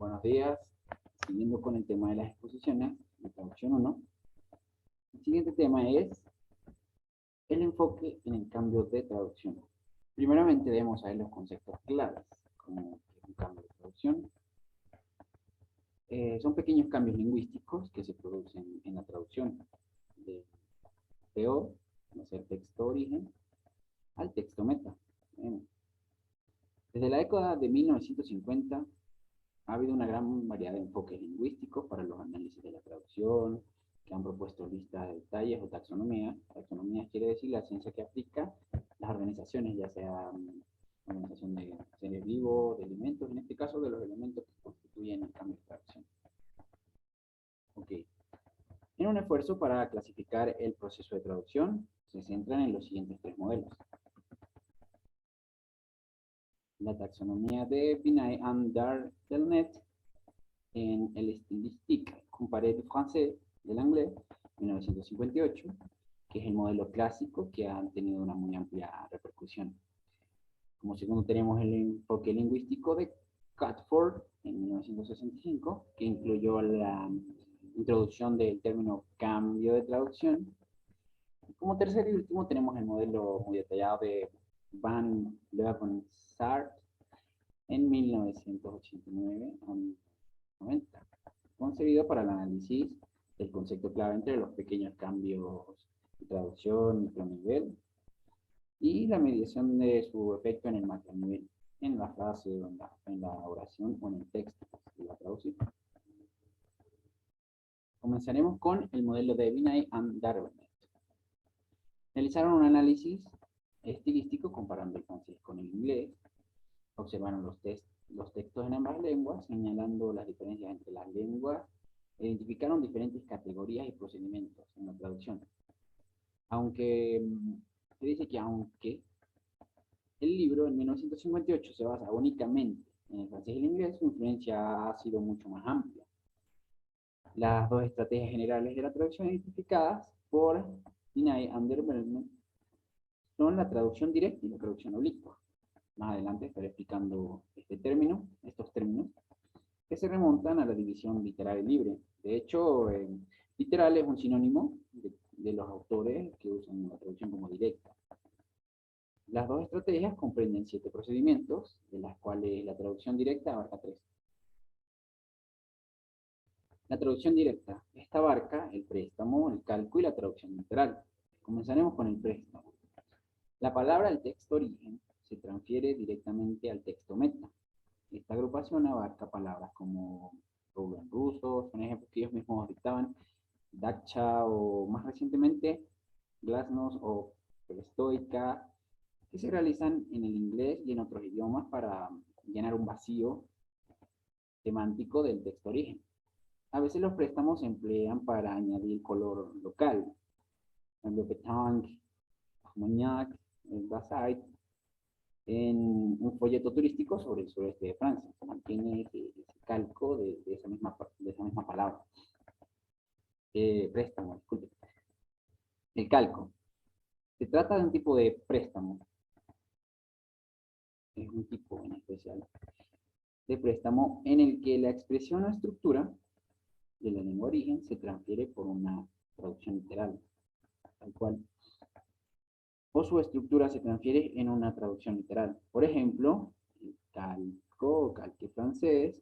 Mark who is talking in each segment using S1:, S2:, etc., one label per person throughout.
S1: Buenos días. Siguiendo con el tema de las exposiciones, de traducción o no. El siguiente tema es el enfoque en el cambio de traducción. Primeramente debemos saber los conceptos claves, como un cambio de traducción. Son pequeños cambios lingüísticos que se producen en la traducción de PO, no ser texto origen, al texto meta. Desde la década de 1950 ha habido una gran variedad de enfoques lingüísticos para los análisis de la traducción, que han propuesto listas de detalles o taxonomía. Taxonomía quiere decir la ciencia que aplica las organizaciones, ya sea organización de seres vivos, de alimentos, en este caso de los elementos que constituyen el cambio de traducción. Ok. En un esfuerzo para clasificar el proceso de traducción, se centran en los siguientes tres modelos. La taxonomía de Binay and Dardelnet, en el Stylistique comparé du français del inglés, 1958, que es el modelo clásico que ha tenido una muy amplia repercusión. Como segundo tenemos el enfoque lingüístico de Catford en 1965, que incluyó la introducción del término cambio de traducción. Y como tercer y último tenemos el modelo muy detallado de Van Leeuwenhoek en 1989 90, concebido para el análisis del concepto clave entre los pequeños cambios de traducción, micronivel, y la mediación de su efecto en el macronivel, en la frase, en la oración o en el texto que se va a traducir. Comenzaremos con el modelo de Binay and Dardelnet. Realizaron un análisis estilístico comparando el francés con el inglés. Observaron los textos en ambas lenguas, señalando las diferencias entre las lenguas. Identificaron diferentes categorías y procedimientos en la traducción. Aunque se dice que aunque el libro en 1958 se basa únicamente en el francés y el inglés, su influencia ha sido mucho más amplia. Las dos estrategias generales de la traducción identificadas por Binay and Dardelnet son la traducción directa y la traducción oblicua. Más adelante estaré explicando estos términos, que se remontan a la división literaria libre. De hecho, literal es un sinónimo de los autores que usan la traducción como directa. Las dos estrategias comprenden 7 procedimientos, de las cuales la traducción directa abarca 3. La traducción directa, esta abarca el préstamo, el calco y la traducción literal. Comenzaremos con el préstamo. La palabra del texto origen se transfiere directamente al texto meta. Esta agrupación abarca palabras como en ruso, son ejemplos que ellos mismos dictaban, dacha o más recientemente glasnost o perestroika, que se realizan en el inglés y en otros idiomas para llenar un vacío semántico del texto origen. A veces los préstamos se emplean para añadir color local, el pétanque, armagnac, el basalt, en un folleto turístico sobre el sureste de Francia. Se mantiene ese calco de esa misma palabra. Préstamo, disculpe. El calco. Se trata de un tipo de préstamo. Es un tipo en especial de préstamo en el que la expresión o estructura de la lengua origen se transfiere por una traducción literal, tal cual. O su estructura se transfiere en una traducción literal. Por ejemplo, el calco o calque francés,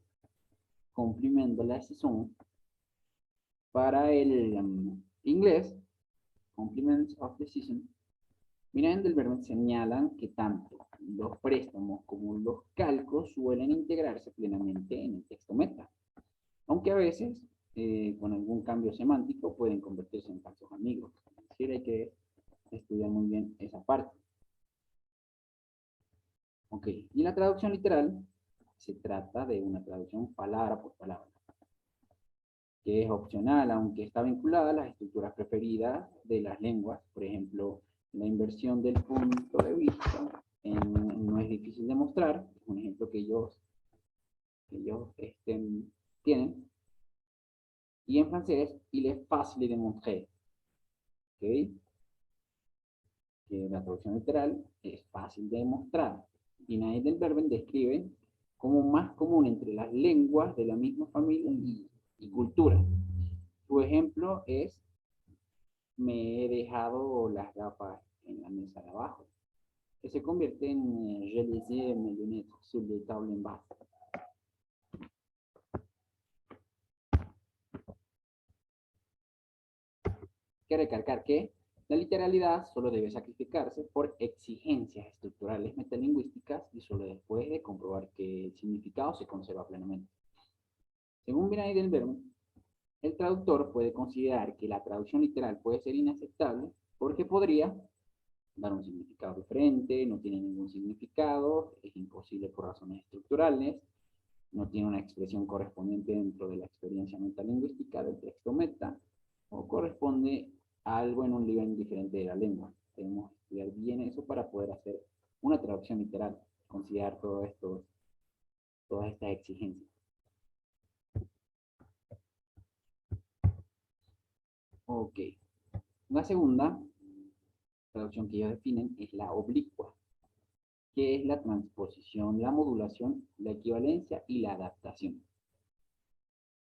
S1: complement de la saison. Para el inglés, complements of the season, Binay and Dardelnet señalan que tanto los préstamos como los calcos suelen integrarse plenamente en el texto meta, aunque a veces, con algún cambio semántico, pueden convertirse en falsos amigos. Es decir, hay que estudiar muy bien esa parte. Ok, y la traducción literal se trata de una traducción palabra por palabra, que es opcional, aunque está vinculada a las estructuras preferidas de las lenguas. Por ejemplo, la inversión del punto de vista no es difícil de mostrar, es un ejemplo que ellos tienen. Y en francés, il est facile de montrer. ¿Ok? Que la traducción literal es fácil de mostrar. Binay and Dardelnet describen como más común entre las lenguas de la misma familia y cultura. Su ejemplo es, me he dejado las gafas en la mesa de abajo, que se convierte en je laissé mes lunettes sur la table en bas. Que recalcar que la literalidad solo debe sacrificarse por exigencias estructurales metalingüísticas y solo después de comprobar que el significado se conserva plenamente. Según Vinay del Verbo, el traductor puede considerar que la traducción literal puede ser inaceptable porque podría dar un significado diferente, no tiene ningún significado, es imposible por razones estructurales, no tiene una expresión correspondiente dentro de la experiencia metalingüística del texto meta, o corresponde a algo en un nivel diferente de la lengua. Debemos estudiar bien eso para poder hacer una traducción literal, considerar todas estas exigencias. Ok. La segunda traducción que ellos definen es la oblicua, que es la transposición, la modulación, la equivalencia y la adaptación.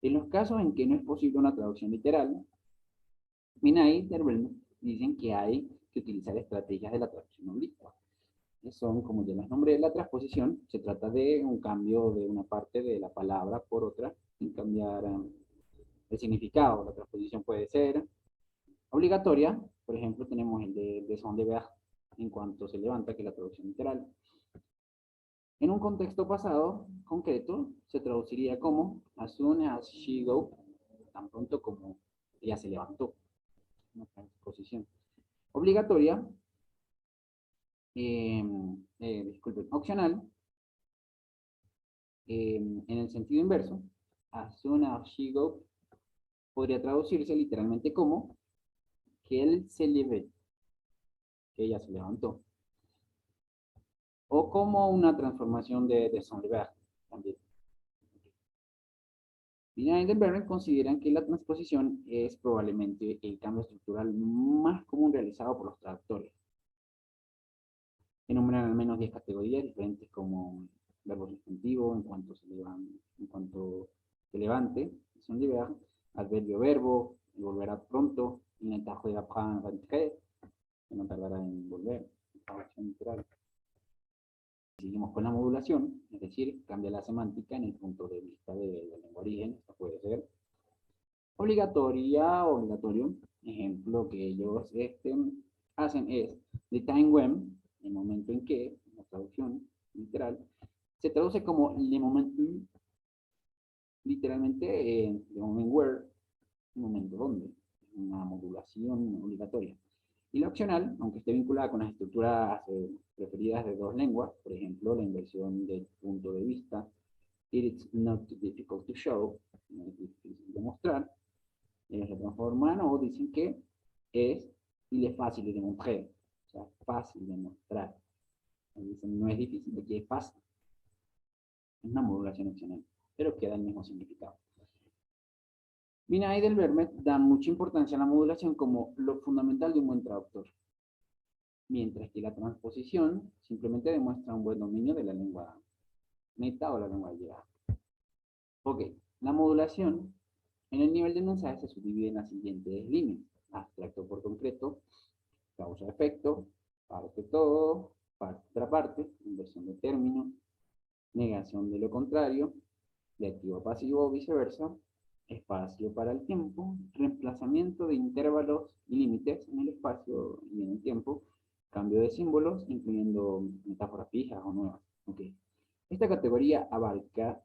S1: En los casos en que no es posible una traducción literal, Minay y Derwell dicen que hay que utilizar estrategias de la traducción oblicua. Que son, como ya les nombré, la transposición. Se trata de un cambio de una parte de la palabra por otra, sin cambiar el significado. La transposición puede ser obligatoria. Por ejemplo, tenemos el de son de ver en cuanto se levanta, que es la traducción literal. En un contexto pasado concreto, se traduciría como as soon as she go, tan pronto como ella se levantó. Una transposición obligatoria, disculpen, opcional, en el sentido inverso, as soon as she go, podría traducirse literalmente como que él se levantó, que ella se levantó. O como una transformación de son lever, también. Viña y Berren consideran que la transposición es probablemente el cambio estructural más común realizado por los traductores. Enumeran al menos 10 categorías diferentes como verbo sustantivo, en cuanto se levante, son liber, adverbio verbo, volverá pronto, en el tajo de apprendre rentrer, que no tardará en volver, traducción literal. Seguimos con la modulación, es decir, cambia la semántica en el punto de vista de la lengua origen, esto puede ser obligatoria, obligatorio. Ejemplo que ellos hacen es the time when, el momento en que, la traducción literal, se traduce como le moment où, literalmente the moment where, el momento donde, una modulación obligatoria. Y la opcional, aunque esté vinculada con las estructuras preferidas de dos lenguas, por ejemplo, la inversión del punto de vista, it's not difficult to show, no es difícil de mostrar, ellos lo transforman o dicen que es il est fácil de demostrar, o sea, fácil de mostrar. Dicen, no es difícil, de que es fácil. Es una modulación opcional, pero queda el mismo significado. Mina y del Vermet dan mucha importancia a la modulación como lo fundamental de un buen traductor, mientras que la transposición simplemente demuestra un buen dominio de la lengua meta o la lengua de llegada. Ok, la modulación en el nivel del mensaje se subdivide en las siguientes líneas: abstracto por concreto, causa-efecto, parte-todo, parte-otra-parte, inversión de término, negación de lo contrario, de activo-pasivo o viceversa, espacio para el tiempo, reemplazamiento de intervalos y límites en el espacio y en el tiempo, cambio de símbolos, incluyendo metáforas fijas o nuevas. Okay. Esta categoría abarca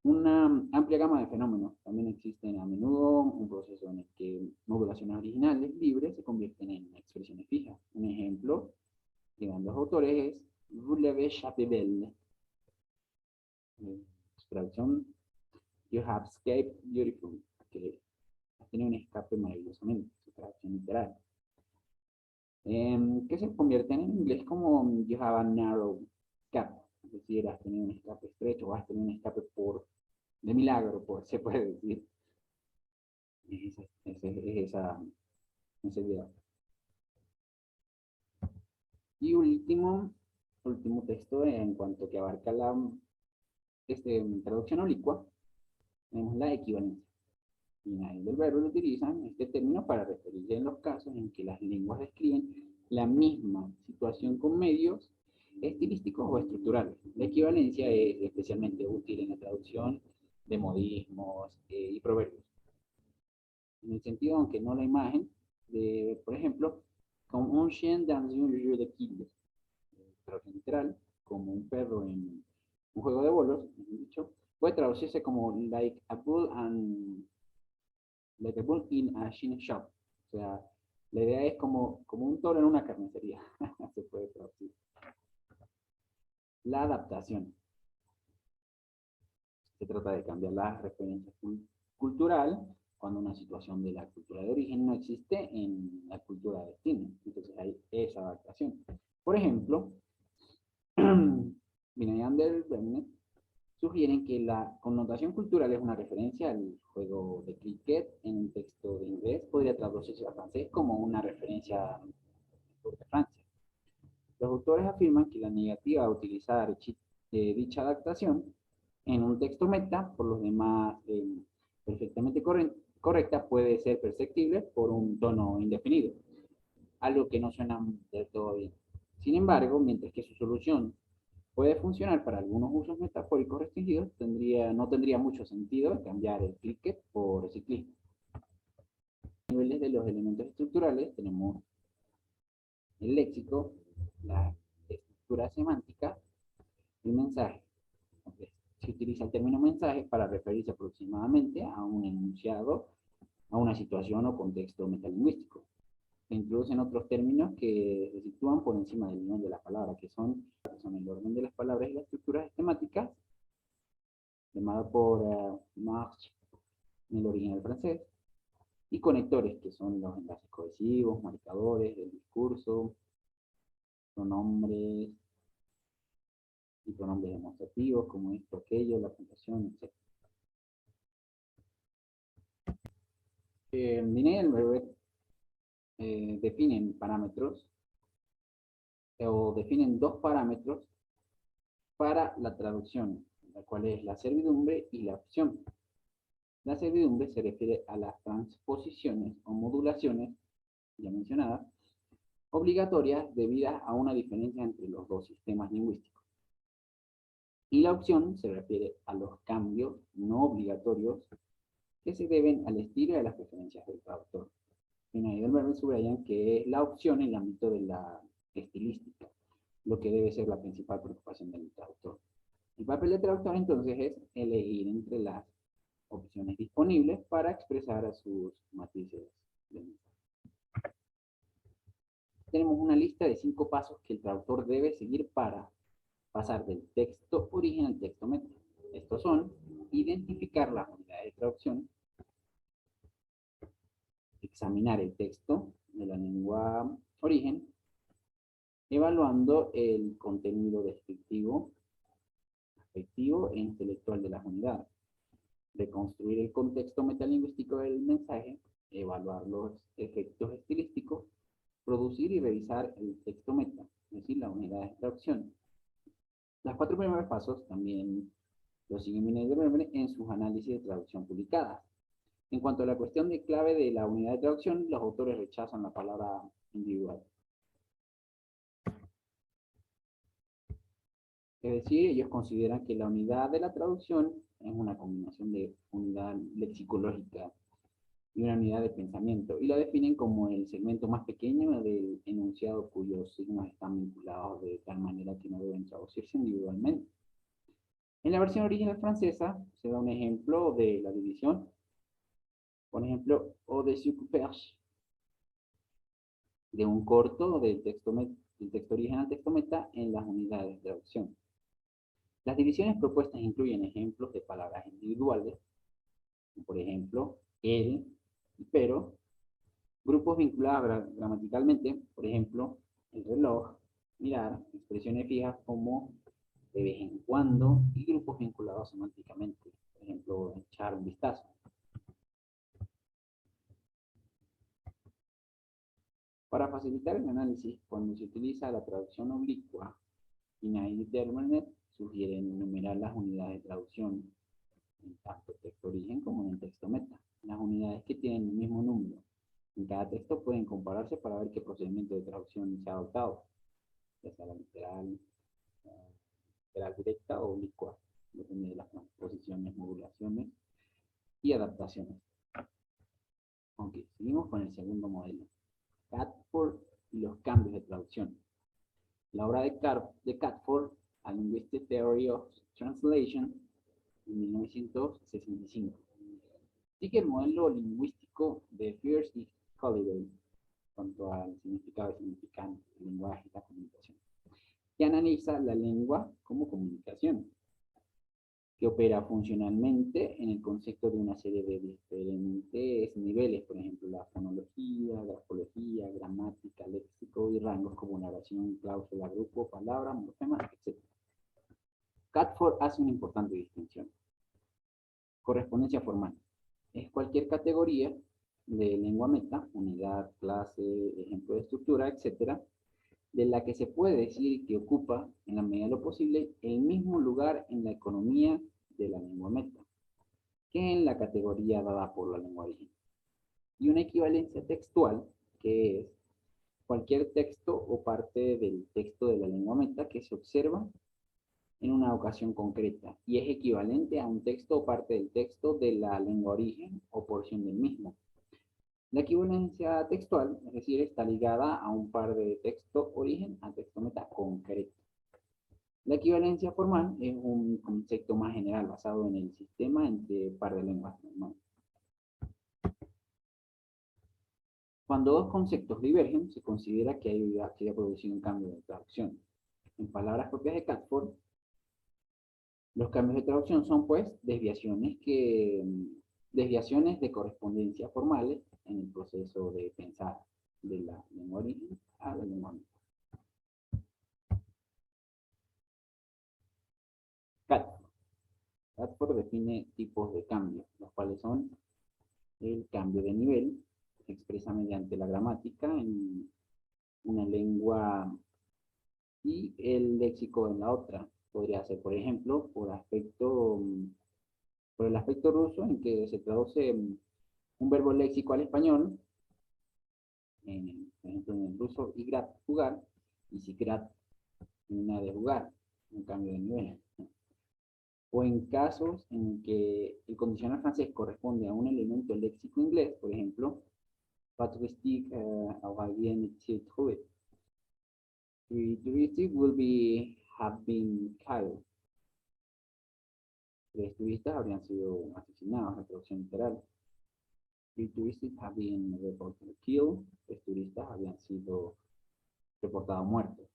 S1: una amplia gama de fenómenos. También existen a menudo un proceso en el que modulaciones originales libres se convierten en expresiones fijas. Un ejemplo que dan los autores es vous l'avez échappé belle. Traducción, you have escaped beautifully, que has tenido un escape maravillosamente, su traducción literal. Que se convierten en inglés como you have a narrow escape, es decir, has tenido un escape estrecho o has tenido un escape de milagro, se puede decir. Ese video. Y último texto en cuanto que abarca traducción oblicua, tenemos la equivalencia. Finales del verbo utilizan este término para referirse en los casos en que las lenguas describen la misma situación con medios estilísticos o estructurales. La equivalencia es especialmente útil en la traducción de modismos y proverbios. En el sentido, aunque no la imagen, de, por ejemplo, como un chien dans un jeu de quilles, traducción literal, como un perro en un juego de bolos, dicho, puede traducirse como like a bull in a chine shop. O sea, la idea es como un toro en una carnicería. Se puede traducir. La adaptación. Se trata de cambiar la referencia cultural cuando una situación de la cultura de origen no existe en la cultura de destino. Entonces hay esa adaptación. Por ejemplo, Binayander sugieren que la connotación cultural es una referencia al juego de cricket en un texto de inglés, podría traducirse a francés como una referencia al Tour de Francia. Los autores afirman que la negativa a utilizar dicha adaptación en un texto meta, por los demás perfectamente correcta, puede ser perceptible por un tono indefinido, algo que no suena del todo bien. Sin embargo, mientras que su solución puede funcionar para algunos usos metafóricos restringidos, no tendría mucho sentido cambiar el cricket por ciclismo. A niveles de los elementos estructurales tenemos el léxico, la estructura semántica y el mensaje. Okay. Se utiliza el término mensaje para referirse aproximadamente a un enunciado, a una situación o contexto metalingüístico. Se introducen otros términos que se sitúan por encima del nivel de la palabra, que son el orden de las palabras y las estructuras temáticas, llamado por Marx en el original francés, y conectores, que son los enlaces cohesivos, marcadores del discurso, pronombres y pronombres demostrativos, como esto, aquello, la puntuación, etc. Binet y Albert definen parámetros o definen dos parámetros para la traducción, la cual es la servidumbre y la opción. La servidumbre se refiere a las transposiciones o modulaciones, ya mencionadas, obligatorias debidas a una diferencia entre los dos sistemas lingüísticos. Y la opción se refiere a los cambios no obligatorios que se deben al estilo y a las preferencias del traductor. En Heidelberg subrayan que es la opción en el ámbito de la estilística, lo que debe ser la principal preocupación del traductor. El papel del traductor entonces es elegir entre las opciones disponibles para expresar a sus matices del mensaje. Tenemos una lista de 5 pasos que el traductor debe seguir para pasar del texto origen al texto meta. Estos son: identificar las unidades de traducción, examinar el texto de la lengua origen, evaluando el contenido descriptivo, afectivo e intelectual de las unidades, reconstruir el contexto metalingüístico del mensaje, evaluar los efectos estilísticos, producir y revisar el texto meta, es decir, la unidad de traducción. Los 4 primeros pasos también los siguen en sus análisis de traducción publicadas. En cuanto a la cuestión de clave de la unidad de traducción, los autores rechazan la palabra individual. Es decir, ellos consideran que la unidad de la traducción es una combinación de unidad lexicológica y una unidad de pensamiento, y la definen como el segmento más pequeño del enunciado cuyos signos están vinculados de tal manera que no deben traducirse individualmente. En la versión original francesa se da un ejemplo de la división. Por ejemplo, au-dessus couperche, de un corto del texto original al texto meta en las unidades de traducción. Las divisiones propuestas incluyen ejemplos de palabras individuales, por ejemplo, el y pero, grupos vinculados gramaticalmente, por ejemplo, el reloj, mirar, expresiones fijas como de vez en cuando, y grupos vinculados semánticamente, por ejemplo, echar un vistazo. Para facilitar el análisis, cuando se utiliza la traducción oblicua, Pinay y Dermanet sugieren enumerar las unidades de traducción en tanto texto origen como en el texto meta. Las unidades que tienen el mismo número en cada texto pueden compararse para ver qué procedimiento de traducción se ha adoptado, ya sea la literal, literal directa o oblicua, depende de las transposiciones, modulaciones y adaptaciones. Ok, seguimos con el segundo modelo. Catford y los cambios de traducción. La obra de Catford, A Linguistic Theory of Translation, en 1965. Sigue el modelo lingüístico de Peirce y Holloway, cuanto al significado y significante, el lenguaje y la comunicación, que analiza la lengua como comunicación, que opera funcionalmente en el concepto de una serie de diferentes niveles, por ejemplo, la fonología, grafología, gramática, léxico y rangos como narración, cláusula, grupo, palabra, morfemas, etc. Catford hace una importante distinción. Correspondencia formal. Es cualquier categoría de lengua meta, unidad, clase, ejemplo de estructura, etc., de la que se puede decir que ocupa, en la medida de lo posible, el mismo lugar en la economía de la lengua meta que en la categoría dada por la lengua origen. Y una equivalencia textual, que es cualquier texto o parte del texto de la lengua meta que se observa en una ocasión concreta y es equivalente a un texto o parte del texto de la lengua origen o porción del mismo. La equivalencia textual, es decir, está ligada a un par de texto origen a texto meta concreto. La equivalencia formal es un concepto más general basado en el sistema entre par de lenguas normales. Cuando dos conceptos divergen, se considera que haya producido un cambio de traducción. En palabras propias de Catford, los cambios de traducción son, pues, desviaciones de correspondencia formales en el proceso de pensar de la lengua origen a la lengua meta. Catford define tipos de cambio, los cuales son el cambio de nivel, se expresa mediante la gramática en una lengua y el léxico en la otra. Podría ser, por ejemplo, por el aspecto ruso en que se traduce un verbo léxico al español, por ejemplo, en el ruso igrat, jugar, y sigrat, una de jugar, un cambio de nivel. O en casos en que el condicional francés corresponde a un elemento léxico inglés, por ejemplo, patristique aura bien été trouvé. Touristic will be have been killed. 3 turistas habrían sido asesinados, la traducción literal. 3 tourists have been reported killed. 3 turistas habían sido reportados muertos.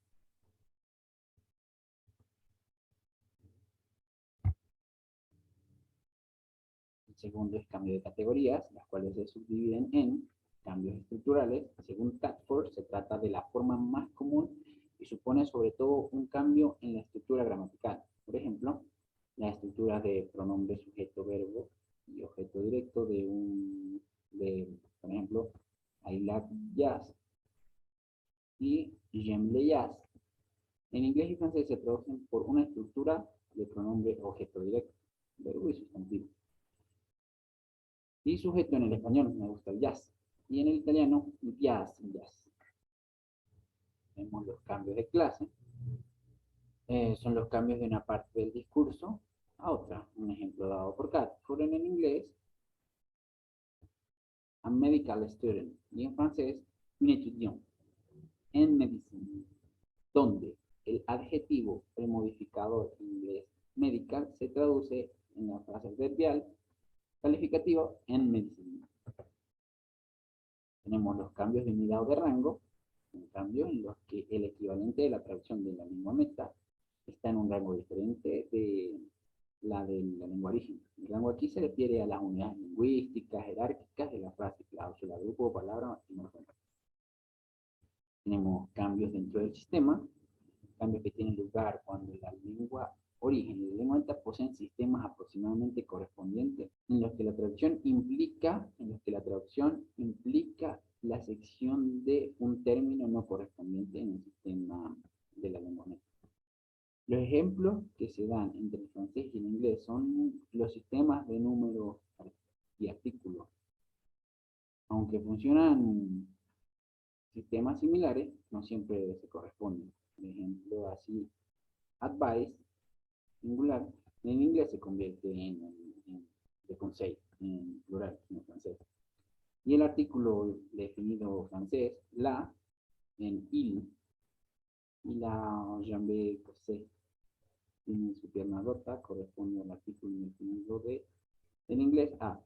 S1: El segundo es cambio de categorías, las cuales se subdividen en cambios estructurales. Según Catford, se trata de la forma más común y supone sobre todo un cambio en la estructura gramatical. Por ejemplo, la estructura de pronombre sujeto, verbo y objeto directo por ejemplo, I like jazz y j'aime le jazz. En inglés y francés se traducen por una estructura de pronombre objeto directo, verbo y sustantivo. Y sujeto en el español, me gusta el jazz. Y en el italiano, jazz. Vemos los cambios de clase. Son los cambios de una parte del discurso a otra. Un ejemplo dado por Catford en el inglés, a medical student. Y en francés, un étudiant en medicina, donde el adjetivo premodificador en inglés medical se traduce en la frase adverbial calificativa en medicina. Tenemos los cambios de unidad o de rango, en cambio en los que el equivalente de la traducción de la lengua meta está en un rango diferente de la lengua origen. El rango aquí se refiere a las unidades lingüísticas, jerárquicas de la frase, cláusula, grupo, palabra y morfema. Tenemos cambios dentro del sistema, cambios que tienen lugar cuando la lengua origen y la lengua meta poseen sistemas aproximadamente correspondientes en los que la traducción implica la sección de un término no correspondiente en el sistema de la lengua meta. Los ejemplos que se dan entre el francés y el inglés son los sistemas de números y artículos. Aunque funcionan sistemas similares, no siempre se corresponden. Por ejemplo, así, advice, singular, en inglés se convierte de conseil, en plural, en francés. Y el artículo definido francés, la, en il, y la jambe cassé, tiene su pierna rota, corresponde al artículo definido de, en inglés, a.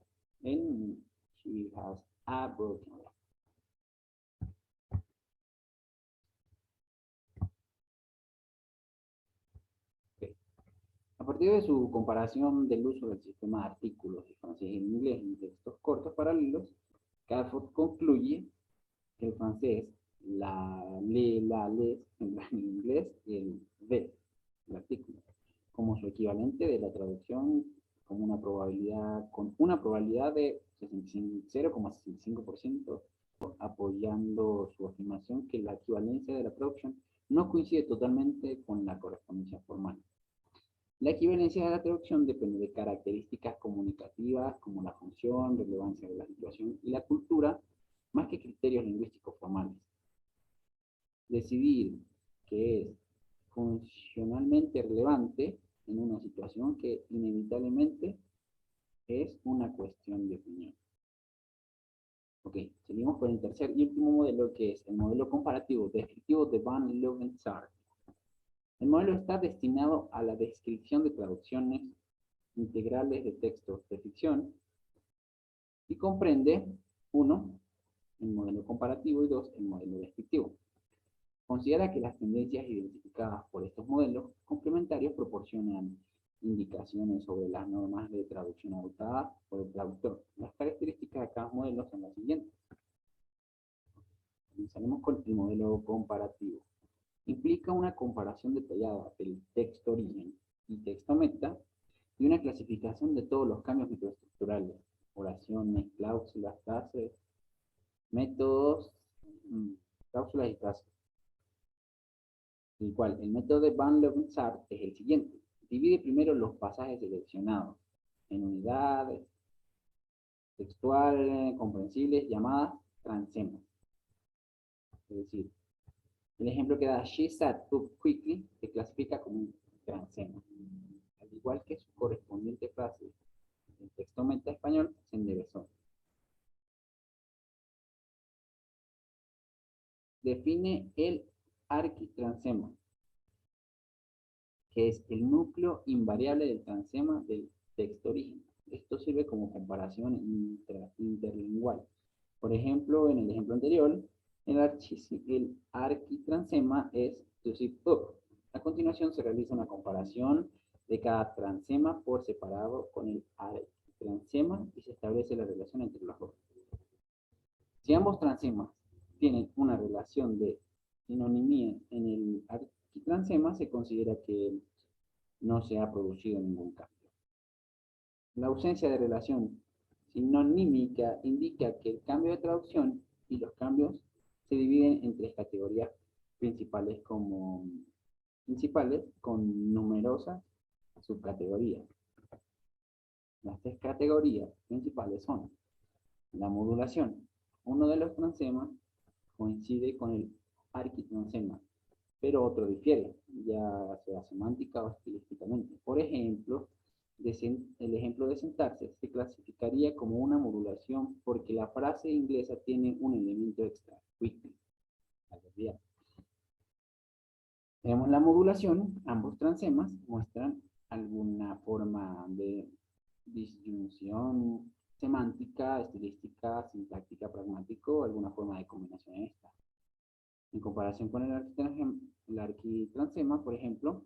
S1: En she has a broken leg. Okay. A partir de su comparación del uso del sistema de artículos de francés y inglés en textos cortos paralelos, Calford concluye que el francés, la, les, en inglés, el ve, el artículo, como su equivalente de la traducción con una probabilidad de 0,65%, apoyando su afirmación que la equivalencia de la traducción no coincide totalmente con la correspondencia formal. La equivalencia de la traducción depende de características comunicativas como la función, relevancia de la situación y la cultura, más que criterios lingüísticos formales. Decidir qué es funcionalmente relevante en una situación que inevitablemente es una cuestión de opinión. Ok, seguimos con el tercer y último modelo, que es el modelo comparativo descriptivo de Van Leeuwenhoek. El modelo está destinado a la descripción de traducciones integrales de textos de ficción y comprende, 1, el modelo comparativo y 2, el modelo descriptivo. Considera que las tendencias identificadas por estos modelos complementarios proporcionan indicaciones sobre las normas de traducción adoptadas por el traductor. Las características de cada modelo son las siguientes. Comenzaremos con el modelo comparativo. Implica una comparación detallada del texto origen y texto meta y una clasificación de todos los cambios microestructurales, oraciones, cláusulas, frases, métodos, cláusulas y frases. El cual el método de Van Leeuwenhoek es el siguiente. Divide primero los pasajes seleccionados en unidades textuales comprensibles llamadas transemas. Es decir, el ejemplo que da she sat up quickly se clasifica como un transema. Al igual que su correspondiente frase, el texto meta español se enderezó. Define el arquitransema, que es el núcleo invariable del transema del texto origen. Esto sirve como comparación interlingual. Por ejemplo, en el ejemplo anterior, el arquitransema es to zip up. A continuación se realiza una comparación de cada transema por separado con el arquitransema y se establece la relación entre los dos. Si ambos transemas tienen una relación de sinonimía en el arquitransema, se considera que no se ha producido ningún cambio. La ausencia de relación sinonímica indica que el cambio de traducción y los cambios se dividen en tres categorías principales con numerosas subcategorías. Las tres categorías principales son la modulación. Uno de los transemas coincide con el arquitransema, pero otro difiere, ya sea semántica o estilísticamente. Por ejemplo, el ejemplo de sintaxis se clasificaría como una modulación porque la frase inglesa tiene un elemento extra, quickly. Tenemos la modulación, ambos transemas muestran alguna forma de disyunción semántica, estilística, sintáctica, pragmático, alguna forma de combinación en esta. En comparación con el arquitransema, por ejemplo,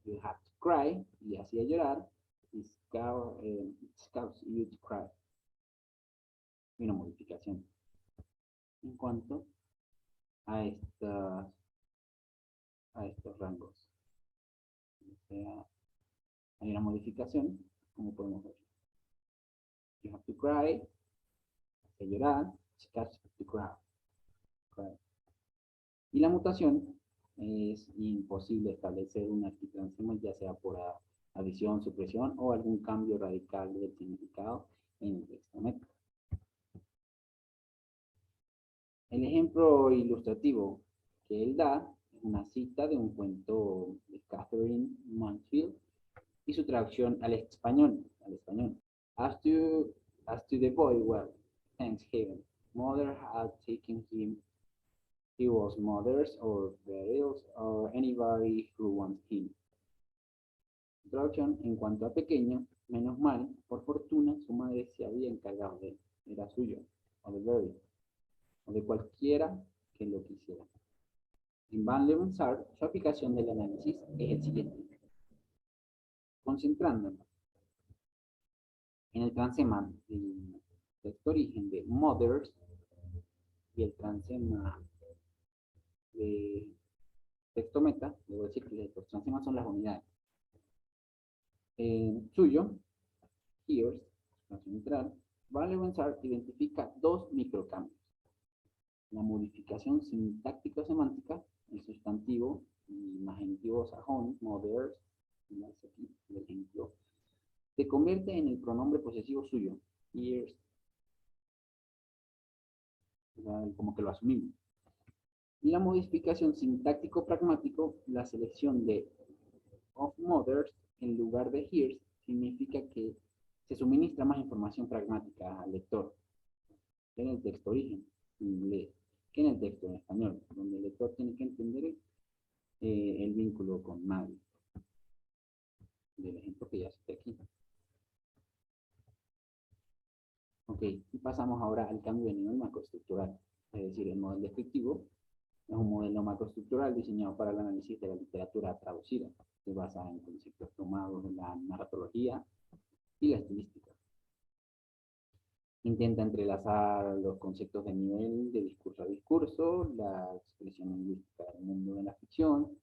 S1: you have to cry, y hacía llorar, y scouts you to cry. Y una modificación. En cuanto a estos rangos. O sea, hay una modificación, como podemos ver. You have to cry, hace llorar, scouts to cry. Y la mutación es imposible establecer un antitransema, ya sea por adición, supresión o algún cambio radical del significado en el texto meta. El ejemplo ilustrativo que él da es una cita de un cuento de Catherine Mansfield y su traducción al español. As to, as to the boy, well, thanks heaven, mother had taken him. He was mother's or burials or anybody who wants him. Traducción, en cuanto a pequeño, menos mal, por fortuna, su madre se había encargado de él, era suyo, o de burial, o de cualquiera que lo quisiera. En Van Leeuwenhoek, su aplicación del análisis es el siguiente. Concentrándonos en el transema del texto origen de mothers y el transema de texto meta, debo decir que los transemas son las unidades. Suyo, here's, neutral, Van Leeuwenhoek identifica dos microcambios. La modificación sintáctico-semántica, el sustantivo imaginativo sajón, mothers, aquí el ejemplo, se convierte en el pronombre posesivo suyo, here's, como que lo asumimos. Y la modificación sintáctico-pragmático, la selección de of mothers en lugar de here's, significa que se suministra más información pragmática al lector en el texto origen, en inglés, que en el texto en español, donde el lector tiene que entender el vínculo con madre, del ejemplo que ya cité aquí. Ok, y pasamos ahora al cambio de nivel macroestructural, es decir, el modelo descriptivo es un modelo macroestructural diseñado para el análisis de la literatura traducida. Se basa en conceptos tomados de la narratología y la estilística. Intenta entrelazar los conceptos de nivel de discurso a discurso, la expresión lingüística del mundo de la ficción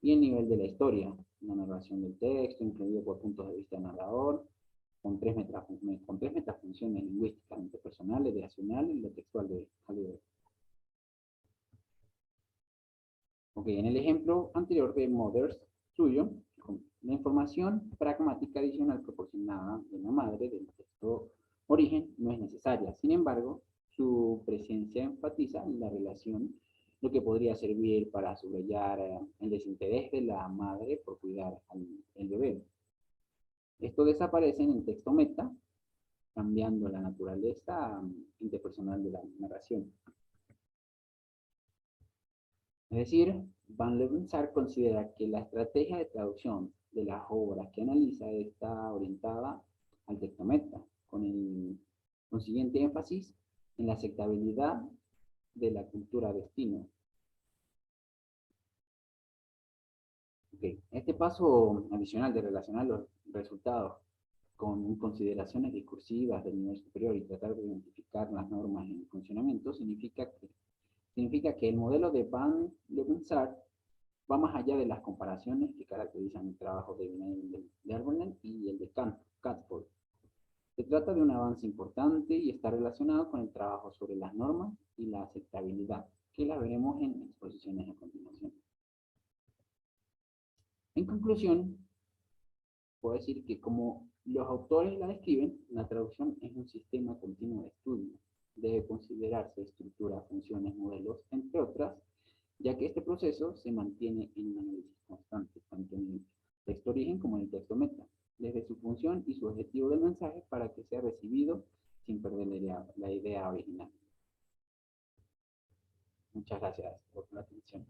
S1: y el nivel de la historia, la narración del texto, incluido por puntos de vista del narrador, con tres metafunciones lingüísticas, interpersonal, ideacional y la textual de Halliday. Ok, en el ejemplo anterior de Mothers, suyo, la información pragmática adicional proporcionada de la madre del texto origen no es necesaria. Sin embargo, su presencia enfatiza la relación, lo que podría servir para subrayar el desinterés de la madre por cuidar al bebé. Esto desaparece en el texto meta, cambiando la naturaleza interpersonal de la narración. Es decir, Van Leeuwenhoek considera que la estrategia de traducción de las obras que analiza está orientada al texto meta, con el consiguiente énfasis en la aceptabilidad de la cultura destino. Okay. Este paso adicional de relacionar los resultados con consideraciones discursivas del nivel superior y tratar de identificar las normas en funcionamiento significa que el modelo de Van Leeuwenhoek va más allá de las comparaciones que caracterizan el trabajo de Derbonen y el de Catford. Se trata de un avance importante y está relacionado con el trabajo sobre las normas y la aceptabilidad, que la veremos en exposiciones a continuación. En conclusión, puedo decir que como los autores la describen, la traducción es un sistema continuo de estudio. Debe considerarse estructura, funciones, modelos, entre otras, ya que este proceso se mantiene en un análisis constante, tanto en el texto origen como en el texto meta, desde su función y su objetivo del mensaje para que sea recibido sin perder la idea original. Muchas gracias por la atención.